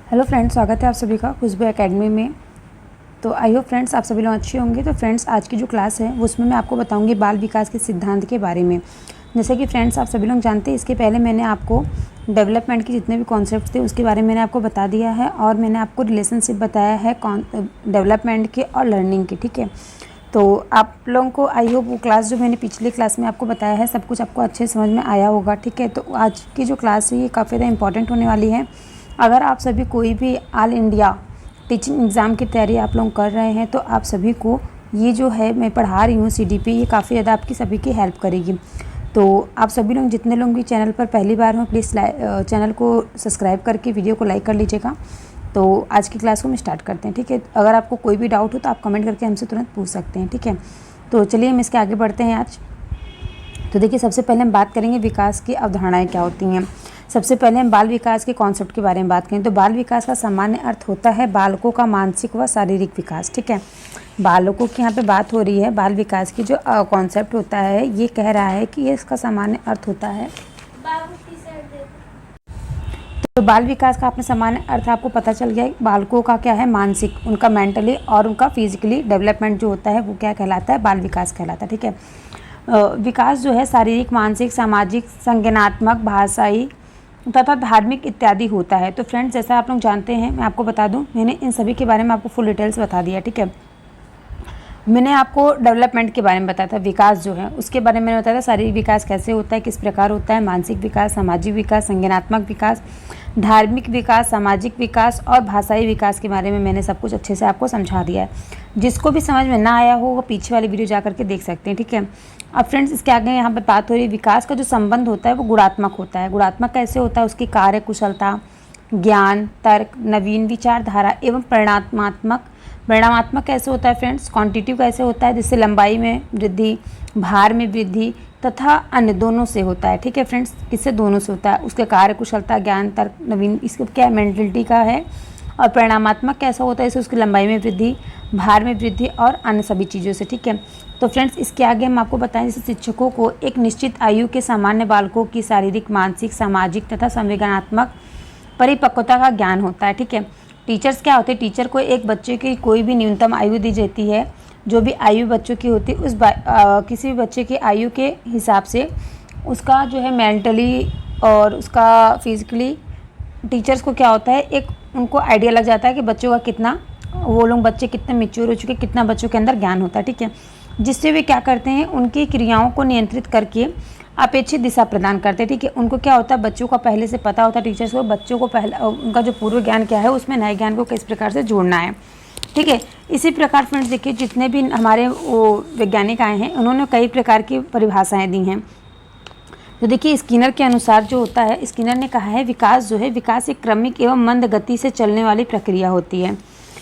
Hello friends, स्वागत है आप सभी का खुशबू एकेडमी में। तो आई होप फ्रेंड्स आप सभी लोग अच्छे होंगे। तो फ्रेंड्स आज की जो क्लास है उसमें मैं आपको बताऊंगी बाल विकास के सिद्धांत के बारे में। जैसे कि फ्रेंड्स आप सभी लोग जानते हैं, इसके पहले मैंने आपको डेवलपमेंट के जितने भी कॉन्सेप्ट थे उसके बारे में मैंने आपको बता दिया है और मैंने आपको रिलेशनशिप बताया है डेवलपमेंट के और लर्निंग के। ठीक है, तो आप लोगों को आई होप वो क्लास जो मैंने पिछली क्लास में आपको बताया है सब कुछ आपको अच्छे समझ में आया होगा। ठीक है, तो आज की जो क्लास है ये काफ़ी ज़्यादा इंपॉर्टेंट होने वाली है। अगर आप सभी कोई भी ऑल इंडिया टीचिंग एग्ज़ाम की तैयारी आप लोग कर रहे हैं तो आप सभी को ये जो है मैं पढ़ा रही हूँ CDP, ये काफ़ी ज़्यादा आपकी सभी की हेल्प करेगी। तो आप सभी लोग जितने लोग भी चैनल पर पहली बार हो प्लीज़ चैनल को सब्सक्राइब करके वीडियो को लाइक कर लीजिएगा। तो आज की क्लास को हम स्टार्ट करते हैं। ठीक है, अगर आपको कोई भी डाउट हो तो आप कमेंट करके हमसे तुरंत पूछ सकते हैं। ठीक है, तो चलिए हम इसके आगे बढ़ते हैं आज। तो देखिए, सबसे पहले हम बात करेंगे विकास की अवधारणाएं क्या होती हैं। सबसे पहले हम बाल विकास के कॉन्सेप्ट के बारे में बात करें तो बाल विकास का सामान्य अर्थ होता है बालकों का मानसिक व शारीरिक विकास। ठीक है, बालकों की यहाँ पे बात हो रही है। बाल विकास की जो कॉन्सेप्ट होता है ये कह रहा है कि ये इसका सामान्य अर्थ होता है। तो बाल विकास का आपने सामान्य अर्थ आपको पता चल गया। बालकों का क्या है, मानसिक, उनका मेंटली और उनका फिजिकली डेवलपमेंट जो होता है वो क्या कहलाता है, बाल विकास कहलाता है। ठीक है, विकास जो है शारीरिक, मानसिक, सामाजिक, संज्ञानात्मक, भाषाई तथा धार्मिक इत्यादि होता है। तो फ्रेंड्स जैसा आप लोग जानते हैं, मैं आपको बता दूं, मैंने इन सभी के बारे में आपको फुल डिटेल्स बता दिया। ठीक है, मैंने आपको डेवलपमेंट के बारे में बताया था, विकास जो है उसके बारे में मैंने बताया था, शारीरिक विकास कैसे होता है, किस प्रकार होता है, मानसिक विकास, सामाजिक विकास, संज्ञानात्मक विकास, धार्मिक विकास, सामाजिक विकास और भाषाई विकास के बारे में मैंने सब कुछ अच्छे से आपको समझा दिया है। जिसको भी समझ में ना आया हो वो पीछे वाली वीडियो जा करके देख सकते हैं। ठीक है, अब फ्रेंड्स इसके आगे यहाँ पर बात हो रही है विकास का जो संबंध होता है वो गुणात्मक होता है। गुणात्मक कैसे होता है, उसकी कार्य कुशलता, ज्ञान, तर्क, नवीन विचारधारा एवं परिणामात्मक। परिणामात्मक कैसे होता है फ्रेंड्स, क्वांटिटिव कैसे होता है, जिससे लंबाई में वृद्धि, भार में वृद्धि तथा अन्य दोनों से होता है। ठीक है फ्रेंड्स, किससे, दोनों से होता है। उसके कार्य कुशलता, ज्ञान, तर्क, नवीन, इसका क्या है, मेंटलिटी का है। और परिणामात्मक कैसा होता है, इसे उसकी लंबाई में वृद्धि, भार में वृद्धि और अन्य सभी चीज़ों से। ठीक है, तो फ्रेंड्स इसके आगे हम आपको बताएं, जैसे शिक्षकों को एक निश्चित आयु के सामान्य बालकों की शारीरिक, मानसिक, सामाजिक तथा संवेदनात्मक परिपक्वता का ज्ञान होता है। ठीक है, टीचर्स क्या होते हैं, टीचर को एक बच्चे की कोई भी न्यूनतम आयु दी जाती है, जो भी आयु बच्चों की होती है उस किसी भी बच्चे की आयु के हिसाब से उसका जो है मेंटली और उसका फिजिकली टीचर्स को क्या होता है, एक उनको आइडिया लग जाता है कि बच्चों का कितना, वो लोग बच्चे कितने मैच्योर हो चुके, कितना बच्चों के अंदर ज्ञान होता है। ठीक है, जिससे वे क्या करते हैं, उनकी क्रियाओं को नियंत्रित करके अपेक्षित दिशा प्रदान करते हैं। ठीक है, उनको क्या होता है, बच्चों का पहले से पता होता है टीचर्स को, बच्चों को पहले उनका जो पूर्व ज्ञान क्या है उसमें नए ज्ञान को किस प्रकार से जोड़ना है। ठीक है, इसी प्रकार फ्रेंड्स देखिए, जितने भी हमारे वो वैज्ञानिक आए हैं उन्होंने कई प्रकार की परिभाषाएँ दी हैं। तो देखिए, स्किनर के अनुसार जो होता है, स्किनर ने कहा है विकास जो है, विकास एक क्रमिक एवं मंद गति से चलने वाली प्रक्रिया होती है।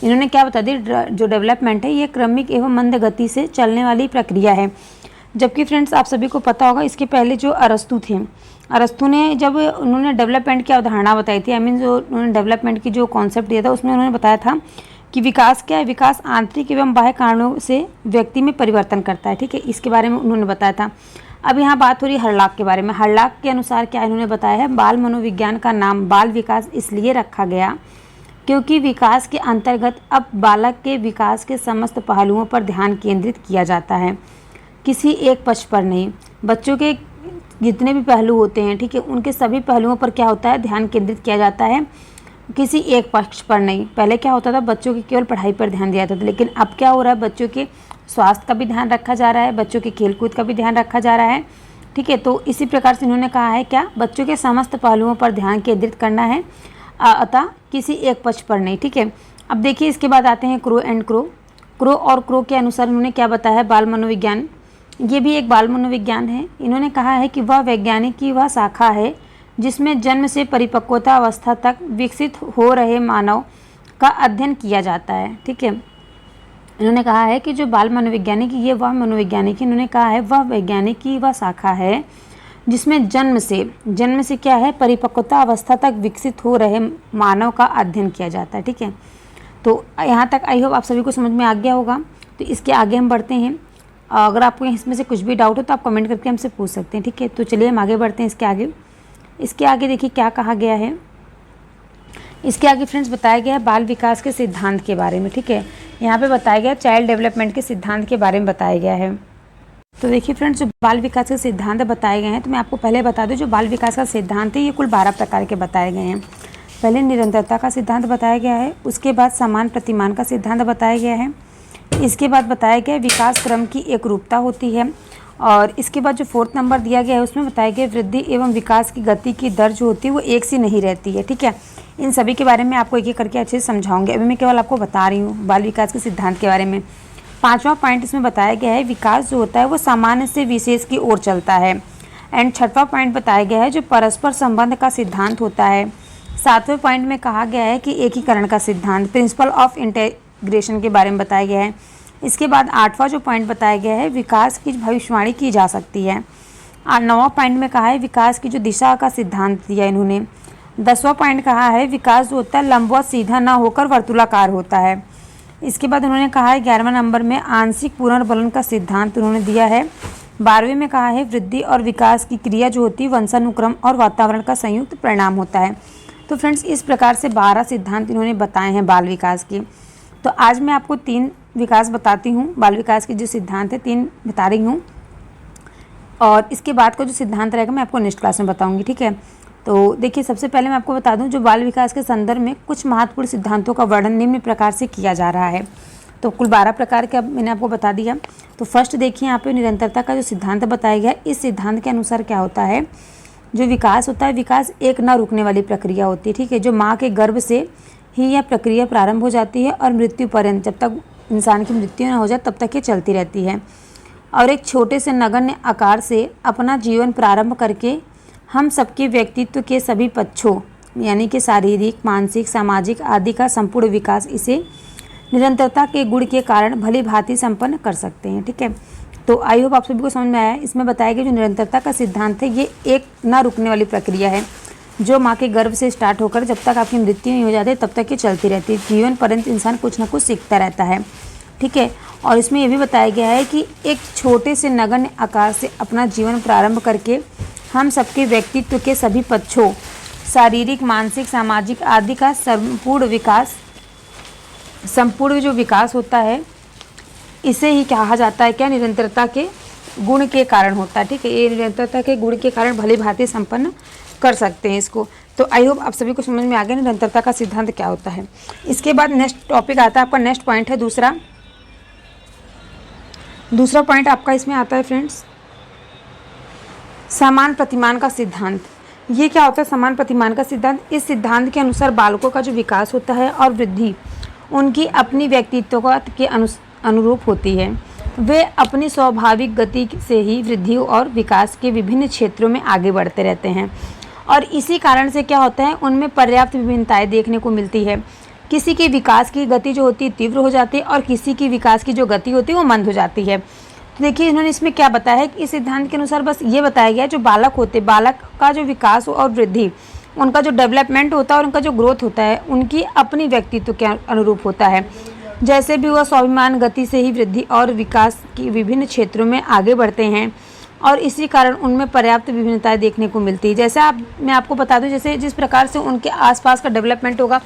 इन्होंने क्या बता दी, जो डेवलपमेंट है ये क्रमिक एवं मंद गति से चलने वाली प्रक्रिया है। जबकि फ्रेंड्स आप सभी को पता होगा, इसके पहले जो अरस्तु थे, अरस्तु ने जब उन्होंने डेवलपमेंट की अवधारणा बताई थी, आई मीन जो उन्होंने डेवलपमेंट की जो कॉन्सेप्ट दिया था उसमें उन्होंने बताया था कि विकास क्या है, विकास आंतरिक एवं बाह्य कारणों से व्यक्ति में परिवर्तन करता है। ठीक है, इसके बारे में उन्होंने बताया था। अब यहाँ बात हो रही है हर्लॉक के बारे में। हर्लॉक के अनुसार क्या इन्होंने बताया है, बाल मनोविज्ञान का नाम बाल विकास इसलिए रखा गया क्योंकि विकास के अंतर्गत अब बालक के विकास के समस्त पहलुओं पर ध्यान केंद्रित किया जाता है, किसी एक पक्ष पर नहीं। बच्चों के जितने भी पहलू होते हैं, ठीक है, उनके सभी पहलुओं पर क्या होता है, ध्यान केंद्रित किया जाता है, किसी एक पक्ष पर नहीं। पहले क्या होता था, बच्चों की केवल पढ़ाई पर ध्यान दिया जाता था, लेकिन अब क्या हो रहा है, बच्चों के स्वास्थ्य का भी ध्यान रखा जा रहा है, बच्चों के खेलकूद का भी ध्यान रखा जा रहा है। ठीक है, तो इसी प्रकार से इन्होंने कहा है क्या, बच्चों के समस्त पहलुओं पर ध्यान केंद्रित करना है, अतः किसी एक पक्ष पर नहीं। ठीक है, अब देखिए इसके बाद आते हैं क्रो एंड क्रो। क्रो और क्रो के अनुसार इन्होंने क्या बताया है, बाल मनोविज्ञान, ये भी एक बाल मनोविज्ञान है। इन्होंने कहा है कि वह वैज्ञानिक की वह शाखा है जिसमें जन्म से परिपक्वता अवस्था तक विकसित हो रहे मानव का अध्ययन किया जाता है। ठीक है, इन्होंने कहा है कि जो बाल मनोवैज्ञानिक ये वह मनोवैज्ञानिक, इन्होंने कहा है वह वैज्ञानिक की वह शाखा है जिसमें जन्म से क्या है, परिपक्वता अवस्था तक विकसित हो रहे मानव का अध्ययन किया जाता है। ठीक है, तो यहाँ तक आई होप आप सभी को समझ में आ गया होगा। तो इसके आगे हम बढ़ते हैं। अगर आपको इसमें से कुछ भी डाउट हो तो आप कमेंट करके हमसे पूछ सकते हैं। ठीक है, तो चलिए हम आगे बढ़ते हैं। इसके आगे देखिए क्या कहा गया है इसके आगे फ्रेंड्स बताया गया है बाल विकास के सिद्धांत के बारे में, ठीक है। यहाँ पे बताया गया चाइल्ड डेवलपमेंट के सिद्धांत के बारे में बताया गया है। तो देखिए फ्रेंड्स, जो बाल विकास के सिद्धांत बताए गए हैं, तो मैं आपको पहले बता दूं जो बाल विकास का सिद्धांत है ये कुल 12 प्रकार के बताए गए हैं। पहले निरंतरता का सिद्धांत बताया गया है, उसके बाद समान प्रतिमान का सिद्धांत बताया गया है, इसके बाद बताया गया विकास क्रम की एकरूपता होती है, और इसके बाद जो 4th नंबर दिया गया है उसमें बताया गया वृद्धि एवं विकास की गति की दर जो होती है वो एक सी नहीं रहती है, ठीक है। इन सभी के बारे में आपको एक एक करके अच्छे से समझाऊंगी। अभी मैं केवल आपको बता रही हूँ बाल विकास के सिद्धांत के बारे में। 5वां पॉइंट इसमें बताया गया है विकास जो होता है वो सामान्य से विशेष की ओर चलता है। एंड 6वां पॉइंट बताया गया है जो परस्पर संबंध का सिद्धांत होता है। 7वें पॉइंट में कहा गया है कि एकीकरण का सिद्धांत, प्रिंसिपल ऑफ इंटीग्रेशन के बारे में बताया गया है। इसके बाद 8वां जो पॉइंट बताया गया है विकास की भविष्यवाणी की जा सकती है। 9वां पॉइंट में कहा है विकास की जो दिशा का सिद्धांत दिया इन्होंने। 10वां पॉइंट कहा है विकास जो होता है लंबवत सीधा ना होकर वर्तुलाकार होता है। इसके बाद उन्होंने कहा है 11वां नंबर में आंशिक पुनर्बलन का सिद्धांत उन्होंने दिया है। 12वें में कहा है वृद्धि और विकास की क्रिया जो होती है वंशानुक्रम और वातावरण का संयुक्त परिणाम होता है। तो फ्रेंड्स, इस प्रकार से 12 सिद्धांत इन्होंने बताए हैं बाल विकास के। तो आज मैं आपको 3 विकास बताती हूँ, बाल विकास के जो सिद्धांत है 3 बता रही हूँ, और इसके बाद का जो सिद्धांत रहेगा मैं आपको नेक्स्ट क्लास में बताऊँगी, ठीक है। तो देखिए, सबसे पहले मैं आपको बता दूं जो बाल विकास के संदर्भ में कुछ महत्वपूर्ण सिद्धांतों का वर्णन निम्न प्रकार से किया जा रहा है। तो कुल 12 प्रकार के मैंने आपको बता दिया। तो फर्स्ट देखिए यहाँ पे निरंतरता का जो सिद्धांत बताया गया है, इस सिद्धांत के अनुसार क्या होता है, जो विकास होता है विकास एक न रुकने वाली प्रक्रिया होती है, ठीक है। जो माँ के गर्भ से ही यह प्रक्रिया प्रारंभ हो जाती है और मृत्यु पर्यंत, जब तक इंसान की मृत्यु न हो जाए तब तक ये चलती रहती है। और एक छोटे से नगण्य आकार से अपना जीवन प्रारंभ करके हम सबके व्यक्तित्व के सभी पक्षों यानी कि शारीरिक, मानसिक, सामाजिक आदि का संपूर्ण विकास इसे निरंतरता के गुण के कारण भली भांति संपन्न कर सकते हैं, ठीक है। तो आई होप आप सभी को समझ में आया है। इसमें बताया गया जो निरंतरता का सिद्धांत है ये एक ना रुकने वाली प्रक्रिया है, जो माँ के गर्भ से स्टार्ट होकर जब तक आपकी मृत्यु नहीं हो जाती तब तक ये चलती रहती है। जीवन पर्यंत इंसान कुछ ना कुछ सीखता रहता है, ठीक है। और इसमें यह भी बताया गया है कि एक छोटे से नगण्य आकार से अपना जीवन प्रारंभ करके हम सबके व्यक्तित्व के सभी पक्षों शारीरिक, मानसिक, सामाजिक आदि का संपूर्ण जो विकास होता है इसे ही कहा जाता है क्या, निरंतरता के गुण के कारण होता है, ठीक है। ये निरंतरता के गुण के कारण भली भांति संपन्न कर सकते हैं इसको। तो आई होप आप सभी को समझ में आ गया निरंतरता का सिद्धांत क्या होता है। इसके बाद नेक्स्ट टॉपिक आता है आपका, नेक्स्ट पॉइंट है दूसरा पॉइंट आपका इसमें आता है फ्रेंड्स समान प्रतिमान का सिद्धांत। ये क्या होता है समान प्रतिमान का सिद्धांत? इस सिद्धांत के अनुसार बालकों का जो विकास होता है और वृद्धि उनकी अपनी व्यक्तित्व के अनुरूप होती है। वे अपनी स्वाभाविक गति से ही वृद्धि और विकास के विभिन्न क्षेत्रों में आगे बढ़ते रहते हैं, और इसी कारण से क्या होता है उनमें पर्याप्त विभिन्नताएं देखने को मिलती है। किसी की विकास की गति जो होती है तीव्र हो जाती है और किसी की विकास की जो गति होती है वो मंद हो जाती है। तो देखिए इन्होंने इसमें क्या बताया है कि इस सिद्धांत के अनुसार बस ये बताया गया है जो बालक होते हैं, बालक का जो विकास और वृद्धि, उनका जो डेवलपमेंट होता है और उनका जो ग्रोथ होता है उनकी अपनी व्यक्तित्व के अनुरूप होता है। जैसे भी वह स्वाभिमान गति से ही वृद्धि और विकास की विभिन्न क्षेत्रों में आगे बढ़ते हैं, और इसी कारण उनमें पर्याप्त विभिन्नताएं देखने को मिलती है। जैसे मैं आपको बता दूं, जैसे जिस प्रकार से उनके आसपास का डेवलपमेंट होगा,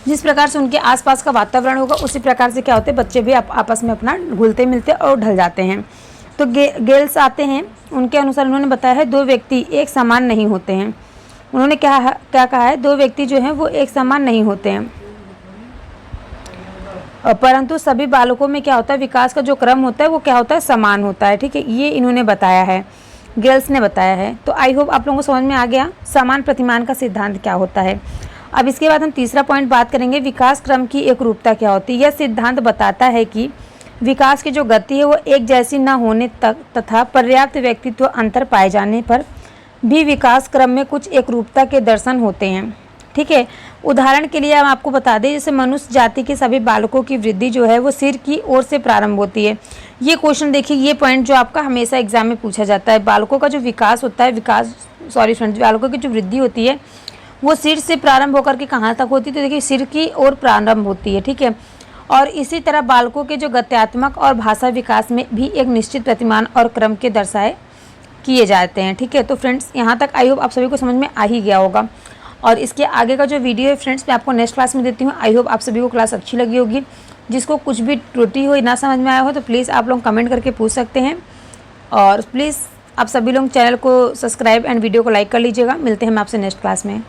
जिस प्रकार से उनके आसपास का वातावरण होगा, उसी प्रकार से क्या होते हैं बच्चे भी आपस में अपना घुलते मिलते और ढल जाते हैं। तो गेल्स आते हैं, उनके अनुसार उन्होंने बताया है 2 व्यक्ति एक समान नहीं होते हैं। उन्होंने क्या कहा है 2 व्यक्ति जो हैं वो एक समान नहीं होते हैं, परंतु सभी बालकों में क्या होता है विकास का जो क्रम होता है वो क्या होता है समान होता है, ठीक है। ये इन्होंने बताया है, गेल्स ने बताया है। तो आई होप आप लोगों को समझ में आ गया समान प्रतिमान का सिद्धांत क्या होता है। अब इसके बाद हम तीसरा पॉइंट बात करेंगे, विकास क्रम की एकरूपता क्या होती है। यह सिद्धांत बताता है कि विकास की जो गति है वो एक जैसी न होने तक तथा पर्याप्त व्यक्तित्व अंतर पाए जाने पर भी विकास क्रम में कुछ एकरूपता के दर्शन होते हैं, ठीक है। उदाहरण के लिए हम आपको बता दें, जैसे मनुष्य जाति के सभी बालकों की वृद्धि जो है वो सिर की ओर से प्रारंभ होती है। ये क्वेश्चन देखिए, ये पॉइंट जो आपका हमेशा एग्जाम में पूछा जाता है। बालकों का जो विकास होता है बालकों की जो वृद्धि होती है वो सिर से प्रारंभ होकर के कहाँ तक होती है, तो देखिए सिर की ओर प्रारंभ होती है, ठीक है। और इसी तरह बालकों के जो गत्यात्मक और भाषा विकास में भी एक निश्चित प्रतिमान और क्रम के दर्शाए किए जाते हैं, ठीक है। तो फ्रेंड्स यहाँ तक आई होप आप सभी को समझ में आ ही गया होगा। और इसके आगे का जो वीडियो है फ्रेंड्स मैं आपको नेक्स्ट क्लास में देती हूँ। आई होप आप सभी को क्लास अच्छी लगी होगी। जिसको कुछ भी त्रुटि हो, ना समझ में आया हो, तो प्लीज़ आप लोग कमेंट करके पूछ सकते हैं। और प्लीज़ आप सभी लोग चैनल को सब्सक्राइब एंड वीडियो को लाइक कर लीजिएगा। मिलते हैं हम आपसे नेक्स्ट क्लास में।